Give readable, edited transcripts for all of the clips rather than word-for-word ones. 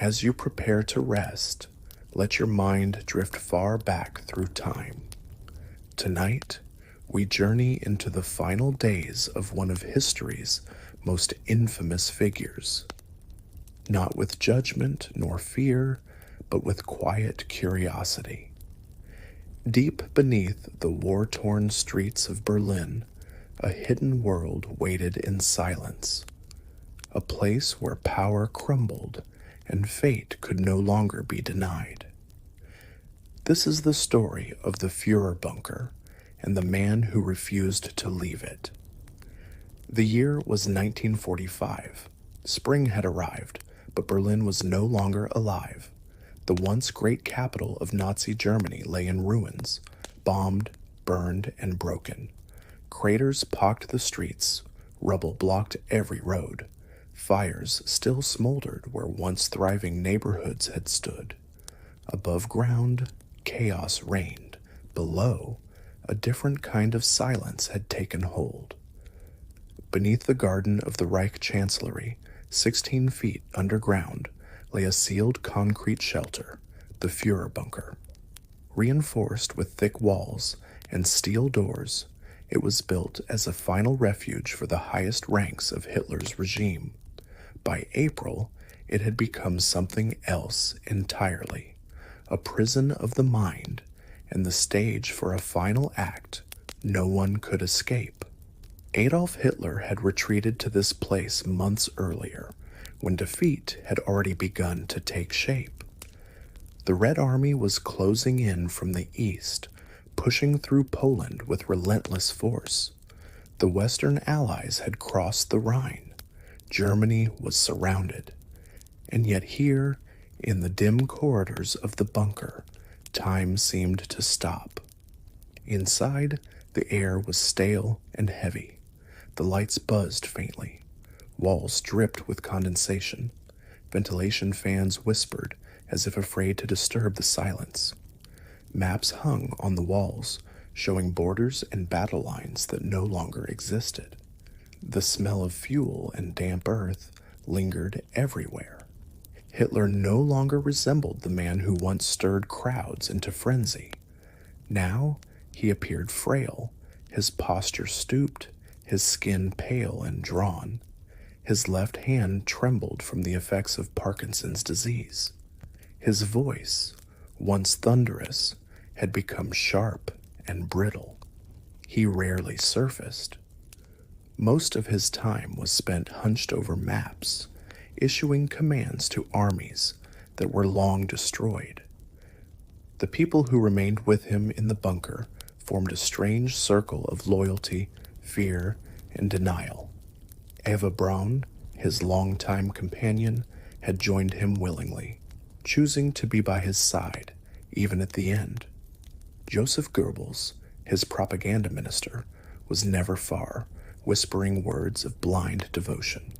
As you prepare to rest, let your mind drift far back through time. Tonight, we journey into the final days of one of history's most infamous figures. Not with judgment nor fear, but with quiet curiosity. Deep beneath the war-torn streets of Berlin, a hidden world waited in silence. A place where power crumbled and fate could no longer be denied. This is the story of the Führer bunker and the man who refused to leave it. The year was 1945. Spring had arrived, but Berlin was no longer alive. The once great capital of Nazi Germany lay in ruins, bombed, burned, and broken. Craters pocked the streets, rubble blocked every road. Fires still smoldered where once thriving neighborhoods had stood. Above ground, chaos reigned. Below, a different kind of silence had taken hold. Beneath the garden of the Reich Chancellery, 16 feet underground, lay a sealed concrete shelter, the Führer bunker. Reinforced with thick walls and steel doors, it was built as a final refuge for the highest ranks of Hitler's regime. By April, it had become something else entirely, a prison of the mind, and the stage for a final act no one could escape. Adolf Hitler had retreated to this place months earlier, when defeat had already begun to take shape. The Red Army was closing in from the east, pushing through Poland with relentless force. The Western Allies had crossed the Rhine. Germany was surrounded. And yet here, in the dim corridors of the bunker, time seemed to stop. Inside, the air was stale and heavy. The lights buzzed faintly. Walls dripped with condensation. Ventilation fans whispered as if afraid to disturb the silence. Maps hung on the walls, showing borders and battle lines that no longer existed. The smell of fuel and damp earth lingered everywhere. Hitler no longer resembled the man who once stirred crowds into frenzy. Now he appeared frail, his posture stooped, his skin pale and drawn. His left hand trembled from the effects of Parkinson's disease. His voice, once thunderous, had become sharp and brittle. He rarely surfaced. Most of his time was spent hunched over maps, issuing commands to armies that were long destroyed. The people who remained with him in the bunker formed a strange circle of loyalty, fear, and denial. Eva Braun, his longtime companion, had joined him willingly, choosing to be by his side, even at the end. Joseph Goebbels, his propaganda minister, was never far, whispering words of blind devotion.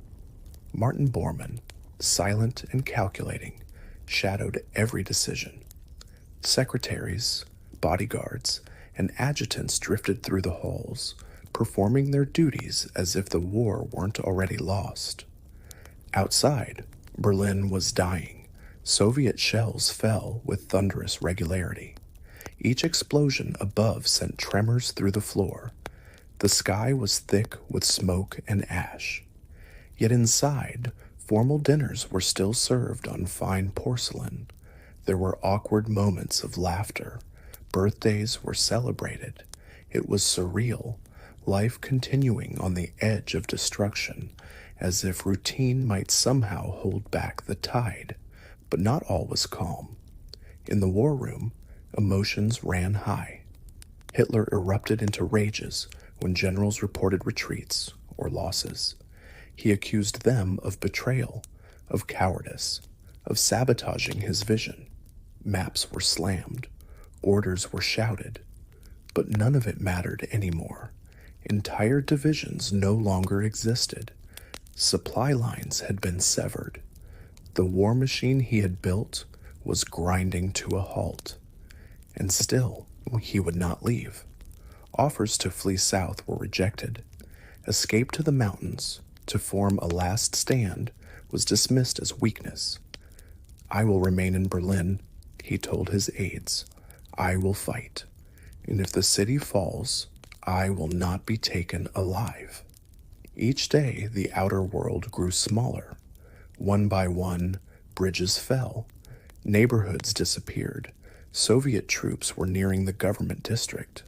Martin Bormann, silent and calculating, shadowed every decision. Secretaries, bodyguards, and adjutants drifted through the halls, performing their duties as if the war weren't already lost. Outside, Berlin was dying. Soviet shells fell with thunderous regularity. Each explosion above sent tremors through the floor. The sky was thick with smoke and ash. Yet inside, formal dinners were still served on fine porcelain. There were awkward moments of laughter. Birthdays were celebrated. It was surreal, life continuing on the edge of destruction, as if routine might somehow hold back the tide. But not all was calm. In the war room, emotions ran high. Hitler erupted into rages when generals reported retreats or losses. He accused them of betrayal, of cowardice, of sabotaging his vision. Maps were slammed, orders were shouted, but none of it mattered anymore. Entire divisions no longer existed. Supply lines had been severed. The war machine he had built was grinding to a halt. And still, he would not leave. Offers to flee south were rejected. Escape to the mountains, to form a last stand, was dismissed as weakness. I will remain in Berlin, he told his aides. I will fight. And if the city falls, I will not be taken alive. Each day, the outer world grew smaller. One by one, bridges fell. Neighborhoods disappeared. Soviet troops were nearing the government district.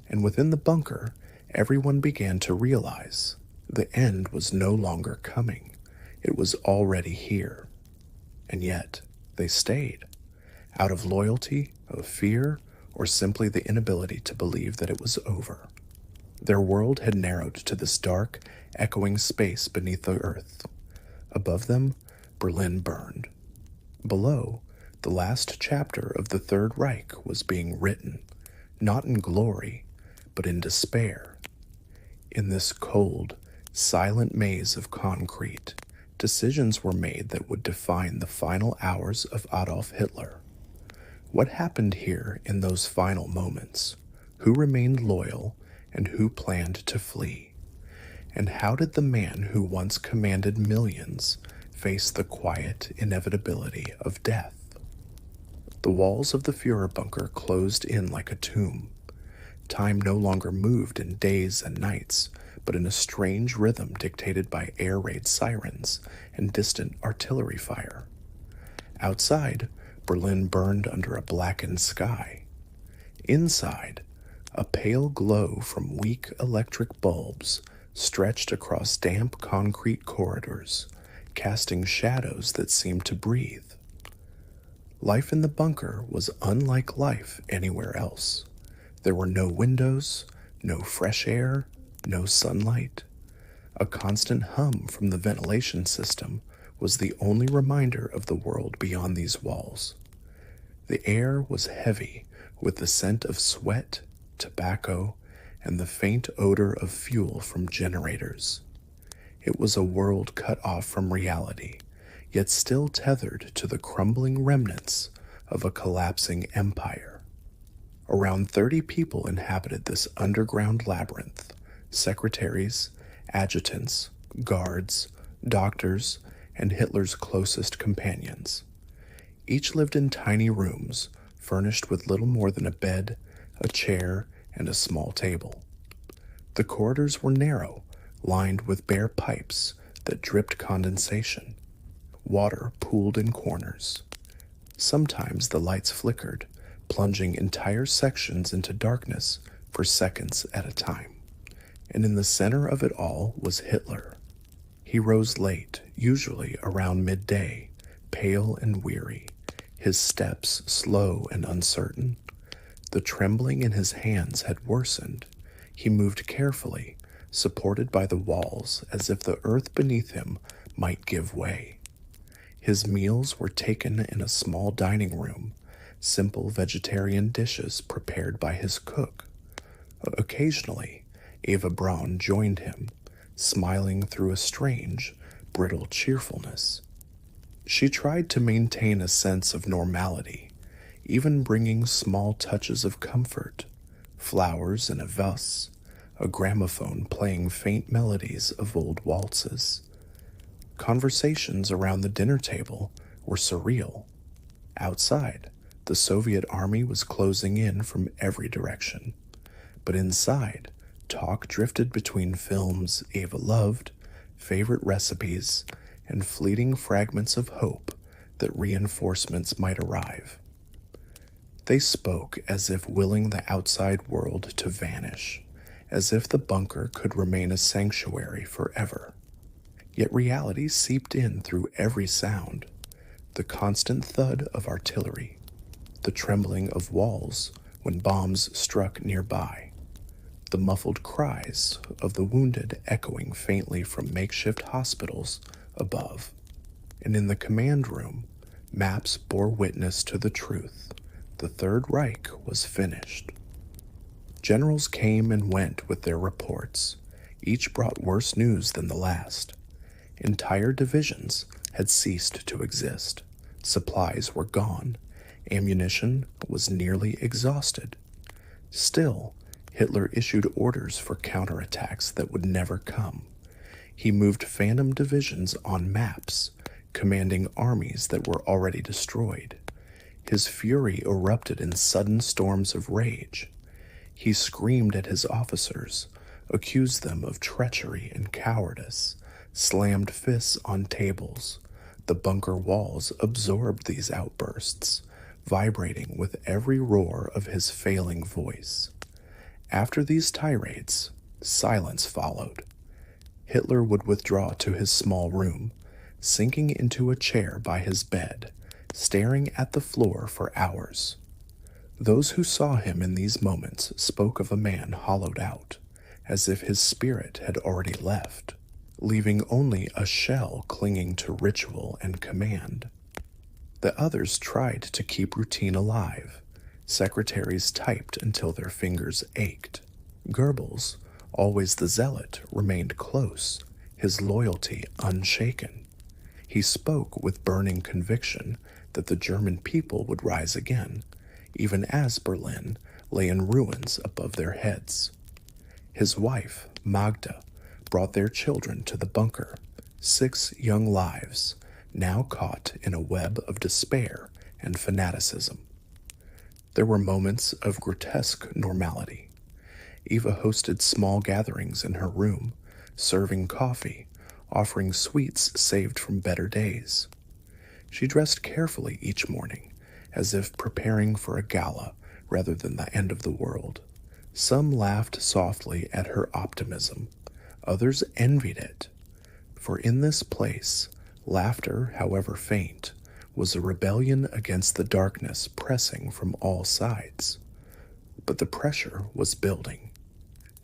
And within the bunker, everyone began to realize the end was no longer coming. It was already here. And yet, they stayed. Out of loyalty, of fear, or simply the inability to believe that it was over. Their world had narrowed to this dark, echoing space beneath the earth. Above them, Berlin burned. Below, the last chapter of the Third Reich was being written, not in glory, but in despair. In this cold, silent maze of concrete, decisions were made that would define the final hours of Adolf Hitler. What happened here in those final moments? Who remained loyal and who planned to flee? And how did the man who once commanded millions face the quiet inevitability of death? The walls of the Führer bunker closed in like a tomb. Time no longer moved in days and nights, but in a strange rhythm dictated by air raid sirens and distant artillery fire. Outside, Berlin burned under a blackened sky. Inside, a pale glow from weak electric bulbs stretched across damp concrete corridors, casting shadows that seemed to breathe. Life in the bunker was unlike life anywhere else. There were no windows, no fresh air, no sunlight. A constant hum from the ventilation system was the only reminder of the world beyond these walls. The air was heavy with the scent of sweat, tobacco, and the faint odor of fuel from generators. It was a world cut off from reality, yet still tethered to the crumbling remnants of a collapsing empire. Around 30 people inhabited this underground labyrinth: secretaries, adjutants, guards, doctors, and Hitler's closest companions. Each lived in tiny rooms, furnished with little more than a bed, a chair, and a small table. The corridors were narrow, lined with bare pipes that dripped condensation. Water pooled in corners. Sometimes the lights flickered, plunging entire sections into darkness for seconds at a time. And in the center of it all was Hitler. He rose late, usually around midday, pale and weary, his steps slow and uncertain. The trembling in his hands had worsened. He moved carefully, supported by the walls as if the earth beneath him might give way. His meals were taken in a small dining room, simple vegetarian dishes prepared by his cook. Occasionally, Eva Braun joined him, smiling through a strange, brittle cheerfulness. She tried to maintain a sense of normality, even bringing small touches of comfort, flowers in a vase, a gramophone playing faint melodies of old waltzes. Conversations around the dinner table were surreal. Outside, the Soviet army was closing in from every direction. But inside, talk drifted between films Eva loved, favorite recipes, and fleeting fragments of hope that reinforcements might arrive. They spoke as if willing the outside world to vanish, as if the bunker could remain a sanctuary forever. Yet reality seeped in through every sound: the constant thud of artillery, the trembling of walls when bombs struck nearby, the muffled cries of the wounded echoing faintly from makeshift hospitals above. And in the command room, maps bore witness to the truth: the Third Reich was finished. Generals came and went with their reports. Each brought worse news than the last. Entire divisions had ceased to exist. Supplies were gone. Ammunition was nearly exhausted. Still, Hitler issued orders for counterattacks that would never come. He moved phantom divisions on maps, commanding armies that were already destroyed. His fury erupted in sudden storms of rage. He screamed at his officers, accused them of treachery and cowardice, slammed fists on tables. The bunker walls absorbed these outbursts, vibrating with every roar of his failing voice. After these tirades, silence followed. Hitler would withdraw to his small room, sinking into a chair by his bed, staring at the floor for hours. Those who saw him in these moments spoke of a man hollowed out, as if his spirit had already left, leaving only a shell clinging to ritual and command. The others tried to keep routine alive. Secretaries typed until their fingers ached. Goebbels, always the zealot, remained close, his loyalty unshaken. He spoke with burning conviction that the German people would rise again, even as Berlin lay in ruins above their heads. His wife, Magda, brought their children to the bunker, 6 young lives, now caught in a web of despair and fanaticism. There were moments of grotesque normality. Eva hosted small gatherings in her room, serving coffee, offering sweets saved from better days. She dressed carefully each morning, as if preparing for a gala rather than the end of the world. Some laughed softly at her optimism. Others envied it. For in this place, laughter, however faint, was a rebellion against the darkness pressing from all sides. But the pressure was building.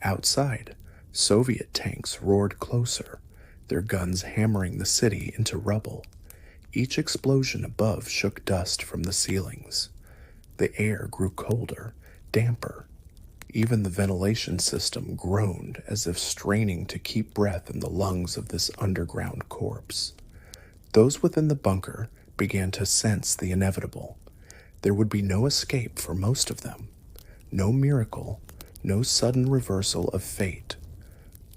Outside, Soviet tanks roared closer, their guns hammering the city into rubble. Each explosion above shook dust from the ceilings. The air grew colder, damper. Even the ventilation system groaned as if straining to keep breath in the lungs of this underground corpse. Those within the bunker began to sense the inevitable. There would be no escape for most of them. No miracle, no sudden reversal of fate.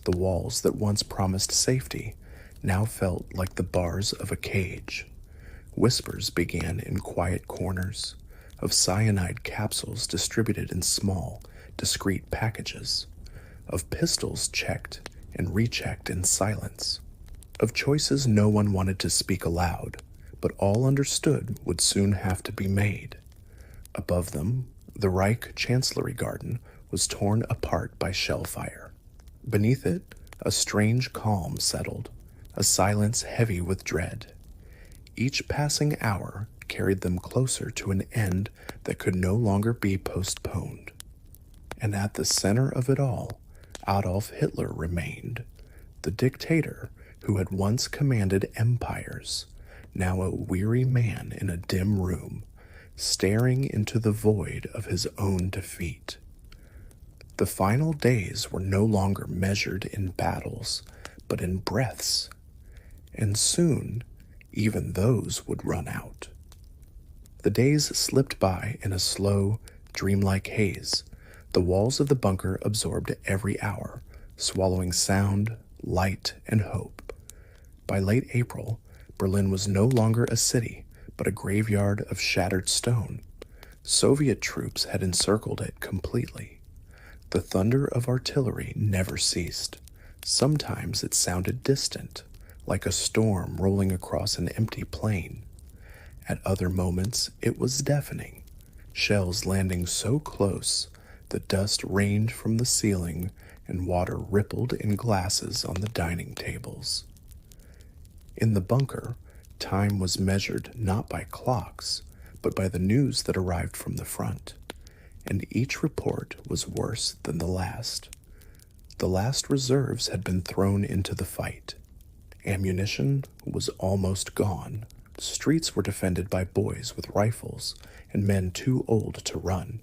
The walls that once promised safety now felt like the bars of a cage. Whispers began in quiet corners, of cyanide capsules distributed in small, discreet packages, of pistols checked and rechecked in silence, of choices no one wanted to speak aloud, but all understood would soon have to be made. Above them, the Reich Chancellery Garden was torn apart by shell fire. Beneath it, a strange calm settled, a silence heavy with dread. Each passing hour carried them closer to an end that could no longer be postponed. And at the center of it all, Adolf Hitler remained, the dictator who had once commanded empires, now a weary man in a dim room, staring into the void of his own defeat. The final days were no longer measured in battles, but in breaths, and soon even those would run out. The days slipped by in a slow, dreamlike haze. The walls of the bunker absorbed every hour, swallowing sound, light, and hope. By late April, Berlin was no longer a city, but a graveyard of shattered stone. Soviet troops had encircled it completely. The thunder of artillery never ceased. Sometimes it sounded distant, like a storm rolling across an empty plain. At other moments, it was deafening, shells landing so close the dust rained from the ceiling and water rippled in glasses on the dining tables. In the bunker, time was measured not by clocks, but by the news that arrived from the front, and each report was worse than the last. The last reserves had been thrown into the fight. Ammunition was almost gone. Streets were defended by boys with rifles and men too old to run.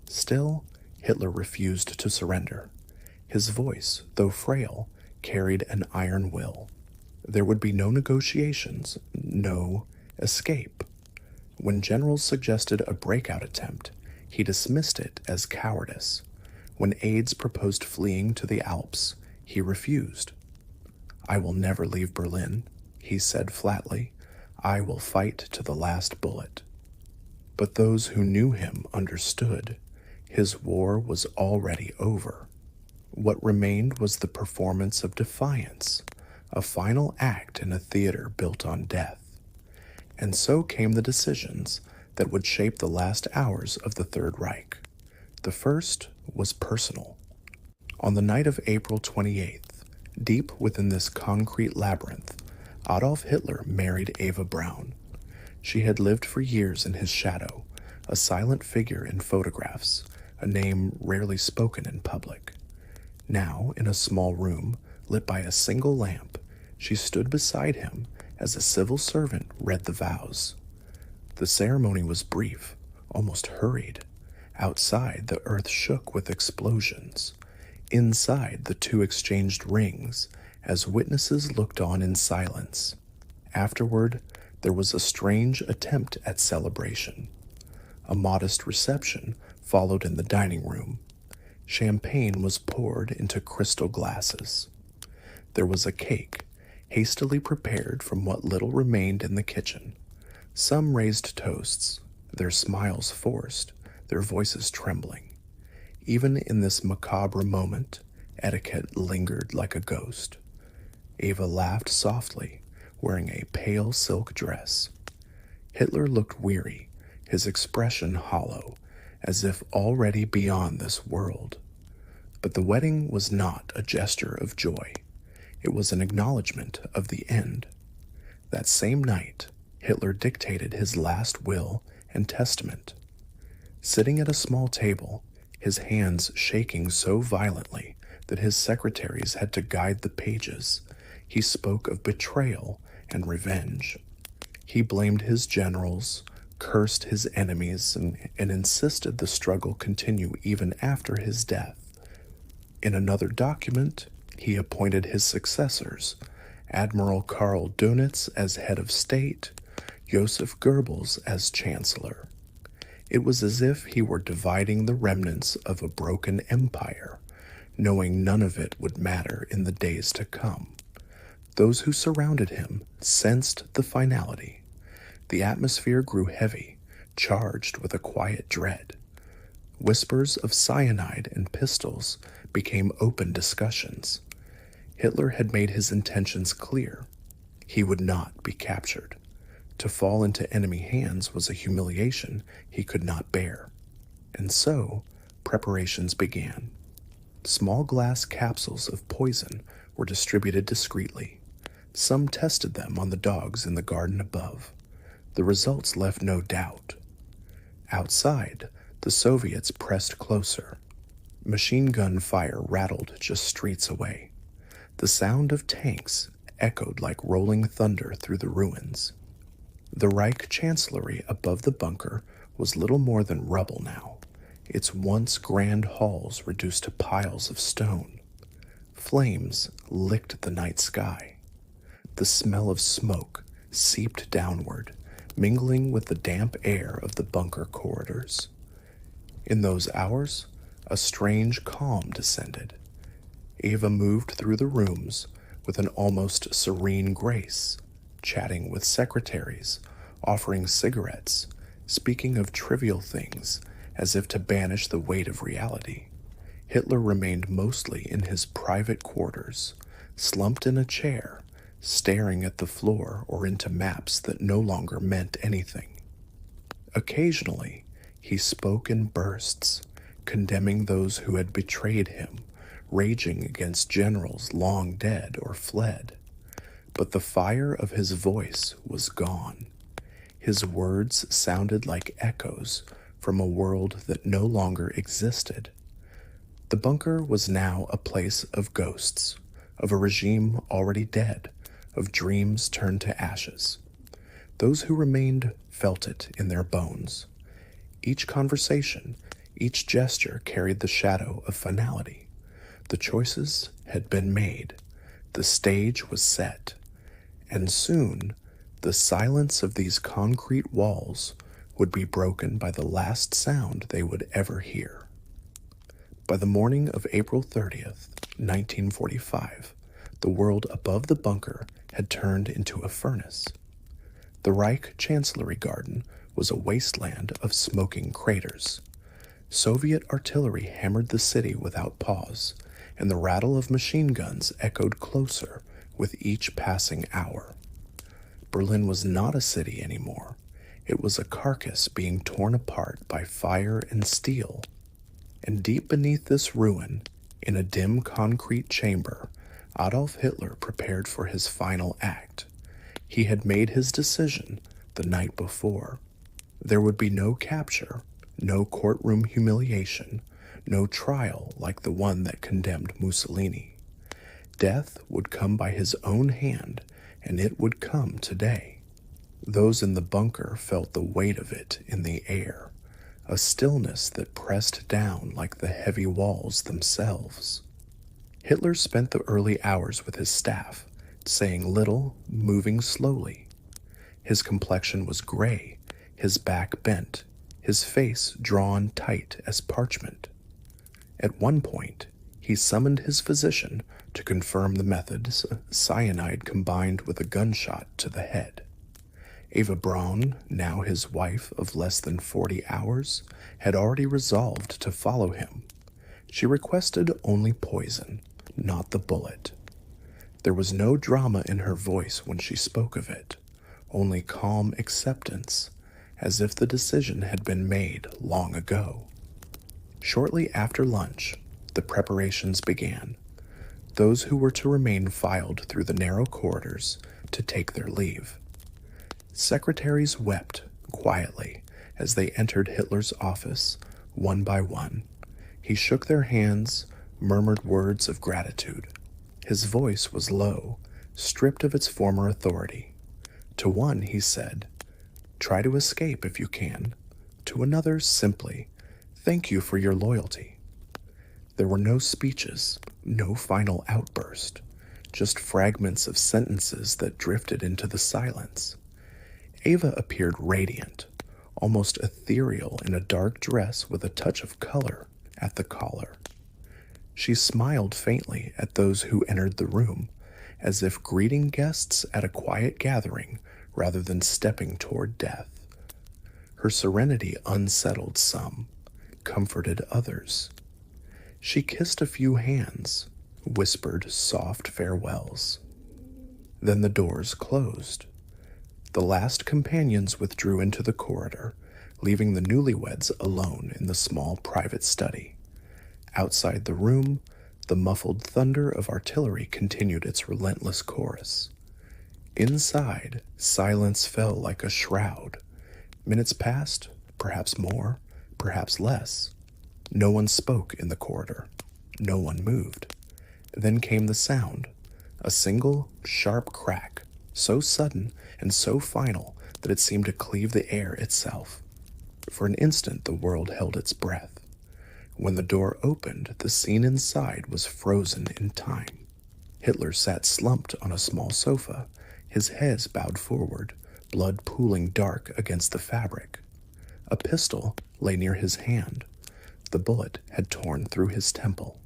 Still, Hitler refused to surrender. His voice, though frail, carried an iron will. There would be no negotiations, no escape. When generals suggested a breakout attempt, he dismissed it as cowardice. When aides proposed fleeing to the Alps, he refused. "I will never leave Berlin," he said flatly. I will fight to the last bullet. But those who knew him understood. His war was already over. What remained was the performance of defiance, a final act in a theater built on death. And so came the decisions that would shape the last hours of the Third Reich. The first was personal. On the night of April 28th, deep within this concrete labyrinth, Adolf Hitler married Eva Braun. She had lived for years in his shadow, a silent figure in photographs, a name rarely spoken in public. Now, in a small room, lit by a single lamp, she stood beside him as a civil servant read the vows. The ceremony was brief, almost hurried. Outside, the earth shook with explosions. Inside, the two exchanged rings as witnesses looked on in silence. Afterward, there was a strange attempt at celebration. A modest reception followed in the dining room. Champagne was poured into crystal glasses. There was a cake, hastily prepared from what little remained in the kitchen. Some raised toasts, their smiles forced, their voices trembling. Even in this macabre moment, etiquette lingered like a ghost. Eva laughed softly, wearing a pale silk dress. Hitler looked weary, his expression hollow, as if already beyond this world. But the wedding was not a gesture of joy. It was an acknowledgement of the end. That same night, Hitler dictated his last will and testament. Sitting at a small table, his hands shaking so violently that his secretaries had to guide the pages, he spoke of betrayal and revenge. He blamed his generals, cursed his enemies, and insisted the struggle continue even after his death. In another document, he appointed his successors, Admiral Karl Dönitz as head of state, Joseph Goebbels as chancellor. It was as if he were dividing the remnants of a broken empire, knowing none of it would matter in the days to come. Those who surrounded him sensed the finality. The atmosphere grew heavy, charged with a quiet dread. Whispers of cyanide and pistols became open discussions. Hitler had made his intentions clear. He would not be captured. To fall into enemy hands was a humiliation he could not bear. And so, preparations began. Small glass capsules of poison were distributed discreetly. Some tested them on the dogs in the garden above. The results left no doubt. Outside, the Soviets pressed closer. Machine gun fire rattled just streets away. The sound of tanks echoed like rolling thunder through the ruins. The Reich Chancellery above the bunker was little more than rubble now, its once grand halls reduced to piles of stone. Flames licked the night sky. The smell of smoke seeped downward, mingling with the damp air of the bunker corridors. In those hours, a strange calm descended. Eva moved through the rooms with an almost serene grace, chatting with secretaries, offering cigarettes, speaking of trivial things as if to banish the weight of reality. Hitler remained mostly in his private quarters, slumped in a chair, staring at the floor or into maps that no longer meant anything. Occasionally, he spoke in bursts, condemning those who had betrayed him, raging against generals long dead or fled. But the fire of his voice was gone. His words sounded like echoes from a world that no longer existed. The bunker was now a place of ghosts, of a regime already dead, of dreams turned to ashes. Those who remained felt it in their bones. Each conversation, each gesture carried the shadow of finality. The choices had been made. The stage was set. And soon, the silence of these concrete walls would be broken by the last sound they would ever hear. By the morning of April 30th, 1945, the world above the bunker had turned into a furnace. The Reich Chancellery Garden was a wasteland of smoking craters. Soviet artillery hammered the city without pause, and the rattle of machine guns echoed closer with each passing hour. Berlin was not a city anymore. It was a carcass being torn apart by fire and steel. And deep beneath this ruin, in a dim concrete chamber, Adolf Hitler prepared for his final act. He had made his decision the night before. There would be no capture, no courtroom humiliation, no trial like the one that condemned Mussolini. Death would come by his own hand, and it would come today. Those in the bunker felt the weight of it in the air, a stillness that pressed down like the heavy walls themselves. Hitler spent the early hours with his staff, saying little, moving slowly. His complexion was gray, his back bent, his face drawn tight as parchment. At one point, he summoned his physician to confirm the methods, cyanide combined with a gunshot to the head. Eva Braun, now his wife of less than 40 hours, had already resolved to follow him. She requested only poison, not the bullet. There was no drama in her voice when she spoke of it, only calm acceptance, as if the decision had been made long ago. Shortly after lunch, the preparations began. Those who were to remain filed through the narrow corridors to take their leave. Secretaries wept quietly as they entered Hitler's office, one by one. He shook their hands, murmured words of gratitude. His voice was low, stripped of its former authority. To one he said, "Try to escape if you can." To another, simply, "Thank you for your loyalty." There were no speeches, no final outburst, just fragments of sentences that drifted into the silence. Eva appeared radiant, almost ethereal in a dark dress with a touch of color at the collar. She smiled faintly at those who entered the room, as if greeting guests at a quiet gathering rather than stepping toward death. Her serenity unsettled some, comforted others. She kissed a few hands, whispered soft farewells. Then the doors closed. The last companions withdrew into the corridor, leaving the newlyweds alone in the small private study. Outside the room, the muffled thunder of artillery continued its relentless chorus. Inside, silence fell like a shroud. Minutes passed, perhaps more, perhaps less. No one spoke in the corridor. No one moved. Then came the sound, a single, sharp crack, so sudden and so final that it seemed to cleave the air itself. For an instant the world held its breath. When the door opened, the scene inside was frozen in time. Hitler sat slumped on a small sofa, his head bowed forward, blood pooling dark against the fabric. A pistol lay near his hand. The bullet had torn through his temple.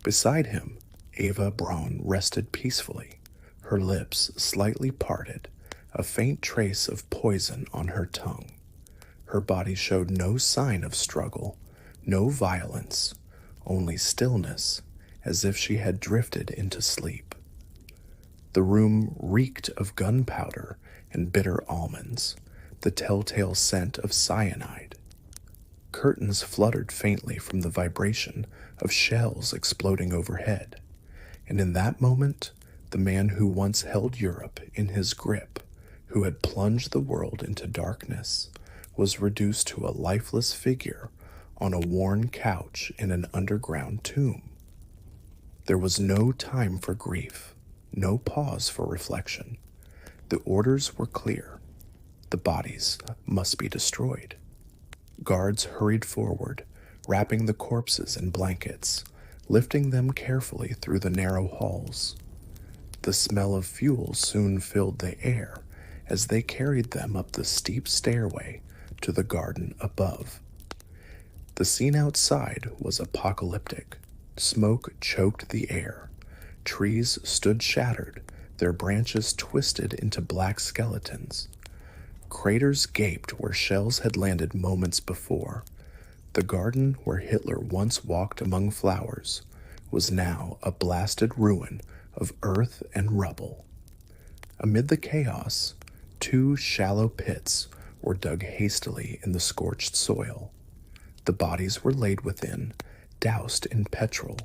Beside him, Eva Braun rested peacefully, her lips slightly parted, a faint trace of poison on her tongue. Her body showed no sign of struggle, no violence, only stillness, as if she had drifted into sleep. The room reeked of gunpowder and bitter almonds, the telltale scent of cyanide. Curtains fluttered faintly from the vibration of shells exploding overhead, and in that moment, the man who once held Europe in his grip, who had plunged the world into darkness, was reduced to a lifeless figure on a worn couch in an underground tomb. There was no time for grief, no pause for reflection. The orders were clear. The bodies must be destroyed. Guards hurried forward, wrapping the corpses in blankets, lifting them carefully through the narrow halls. The smell of fuel soon filled the air as they carried them up the steep stairway to the garden above. The scene outside was apocalyptic. Smoke choked the air. Trees stood shattered, their branches twisted into black skeletons. Craters gaped where shells had landed moments before. The garden where Hitler once walked among flowers was now a blasted ruin of earth and rubble. Amid the chaos, two shallow pits were dug hastily in the scorched soil. The bodies were laid within, doused in petrol.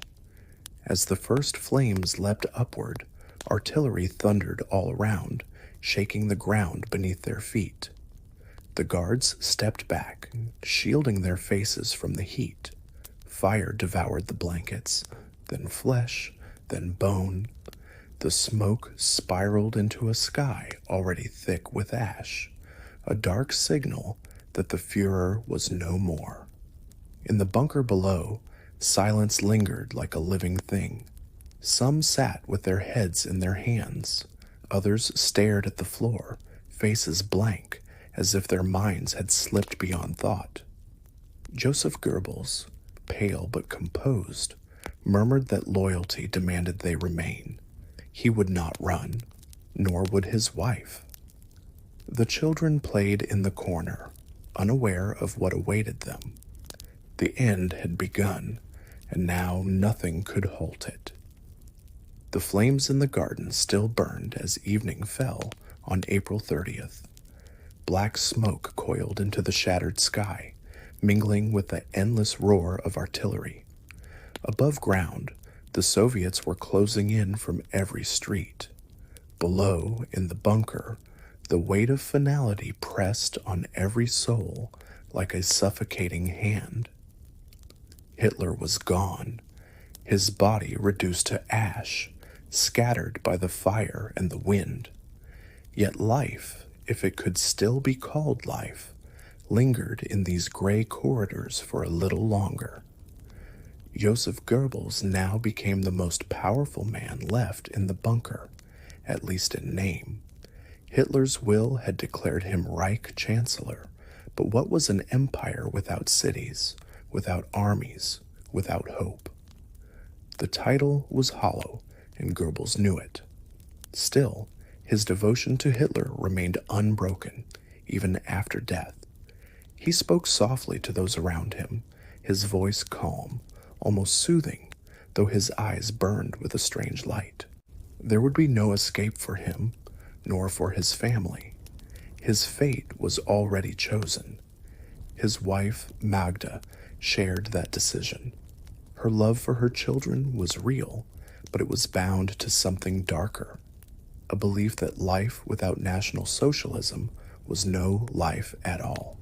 As the first flames leapt upward, artillery thundered all around, shaking the ground beneath their feet. The guards stepped back, shielding their faces from the heat. Fire devoured the blankets, then flesh, then bone. The smoke spiraled into a sky already thick with ash, a dark signal that the Führer was no more. In the bunker below, silence lingered like a living thing. Some sat with their heads in their hands. Others stared at the floor, faces blank, as if their minds had slipped beyond thought. Joseph Goebbels, pale but composed, murmured that loyalty demanded they remain. He would not run, nor would his wife. The children played in the corner, unaware of what awaited them. The end had begun, and now nothing could halt it. The flames in the garden still burned as evening fell on April 30th. Black smoke coiled into the shattered sky, mingling with the endless roar of artillery. Above ground, the Soviets were closing in from every street. Below, in the bunker, the weight of finality pressed on every soul like a suffocating hand. Hitler was gone, his body reduced to ash, scattered by the fire and the wind. Yet life, if it could still be called life, lingered in these gray corridors for a little longer. Joseph Goebbels now became the most powerful man left in the bunker, at least in name. Hitler's will had declared him Reich Chancellor, but what was an empire without cities, without armies, without hope? The title was hollow, and Goebbels knew it. Still, his devotion to Hitler remained unbroken, even after death. He spoke softly to those around him, his voice calm, almost soothing, though his eyes burned with a strange light. There would be no escape for him, nor for his family. His fate was already chosen. His wife, Magda, shared that decision. Her love for her children was real, but it was bound to something darker, a belief that life without National Socialism was no life at all.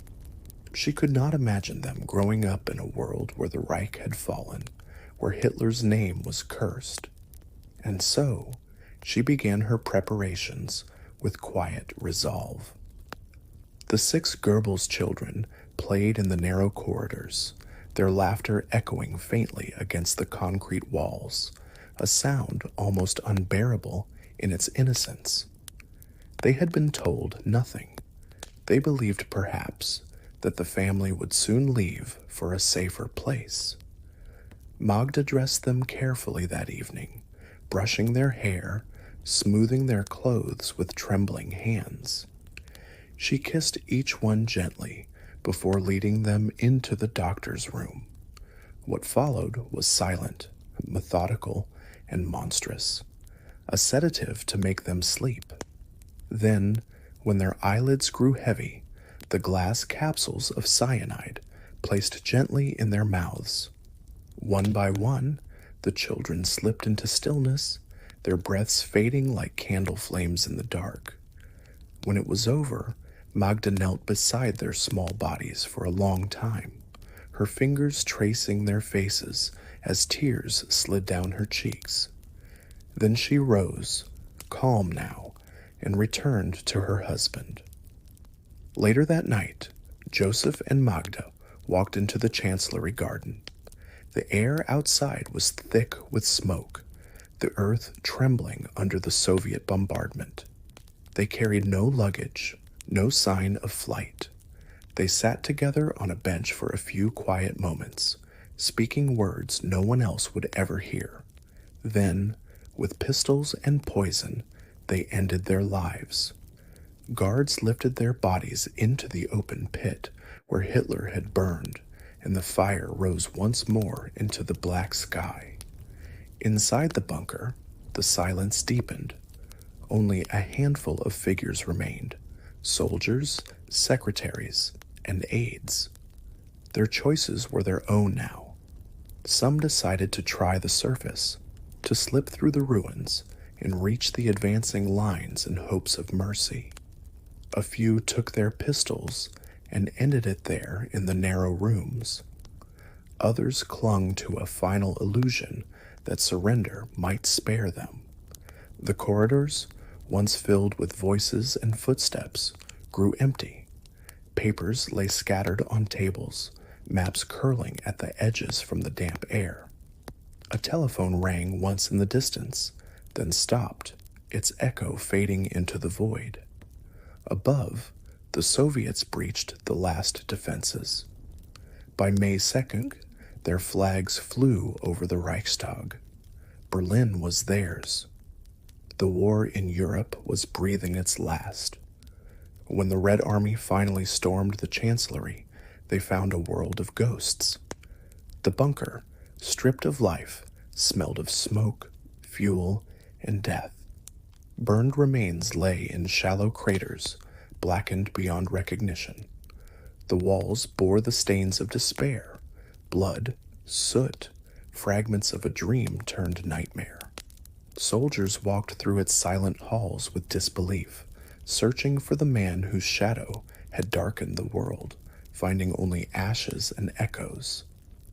She could not imagine them growing up in a world where the Reich had fallen, where Hitler's name was cursed. And so, she began her preparations with quiet resolve. The 6 Goebbels children played in the narrow corridors, their laughter echoing faintly against the concrete walls, a sound almost unbearable in its innocence. They had been told nothing. They believed, perhaps, that the family would soon leave for a safer place. Magda dressed them carefully that evening, brushing their hair, smoothing their clothes with trembling hands. She kissed each one gently before leading them into the doctor's room. What followed was silent, methodical, and monstrous, a sedative to make them sleep. Then, when their eyelids grew heavy, the glass capsules of cyanide placed gently in their mouths. One by one, the children slipped into stillness, their breaths fading like candle flames in the dark. When it was over, Magda knelt beside their small bodies for a long time, her fingers tracing their faces as tears slid down her cheeks. Then she rose, calm now, and returned to her husband. Later that night, Joseph and Magda walked into the Chancellery garden. The air outside was thick with smoke, the earth trembling under the Soviet bombardment. They carried no luggage, no sign of flight. They sat together on a bench for a few quiet moments, speaking words no one else would ever hear. Then, with pistols and poison, they ended their lives. Guards lifted their bodies into the open pit where Hitler had burned, and the fire rose once more into the black sky. Inside the bunker, the silence deepened. Only a handful of figures remained: soldiers, secretaries, and aides. Their choices were their own now. Some decided to try the surface, to slip through the ruins and reach the advancing lines in hopes of mercy. A few took their pistols and ended it there in the narrow rooms. Others clung to a final illusion that surrender might spare them. The corridors, once filled with voices and footsteps, grew empty. Papers lay scattered on tables, maps curling at the edges from the damp air. A telephone rang once in the distance, then stopped, its echo fading into the void. Above, the Soviets breached the last defenses. By May 2nd, their flags flew over the Reichstag. Berlin was theirs. The war in Europe was breathing its last. When the Red Army finally stormed the Chancellery, they found a world of ghosts. The bunker, stripped of life, smelled of smoke, fuel, and death. Burned remains lay in shallow craters, blackened beyond recognition. The walls bore the stains of despair, blood, soot, fragments of a dream turned nightmare. Soldiers walked through its silent halls with disbelief, searching for the man whose shadow had darkened the world, finding only ashes and echoes.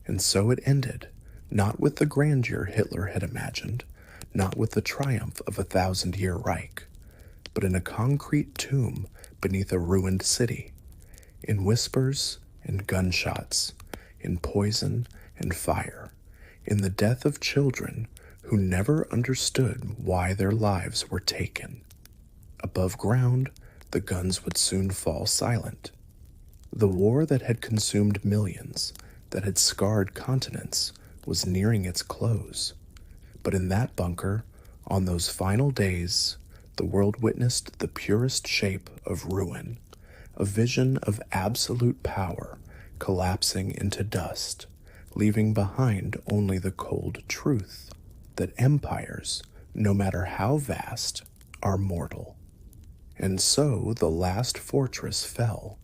And so it ended, not with the grandeur Hitler had imagined, not with the triumph of a 1,000-year Reich, but in a concrete tomb beneath a ruined city, in whispers and gunshots, in poison and fire, in the death of children who never understood why their lives were taken. Above ground, the guns would soon fall silent. The war that had consumed millions, that had scarred continents, was nearing its close. But in that bunker, on those final days, the world witnessed the purest shape of ruin, a vision of absolute power collapsing into dust, leaving behind only the cold truth that empires, no matter how vast, are mortal. And so the last fortress fell,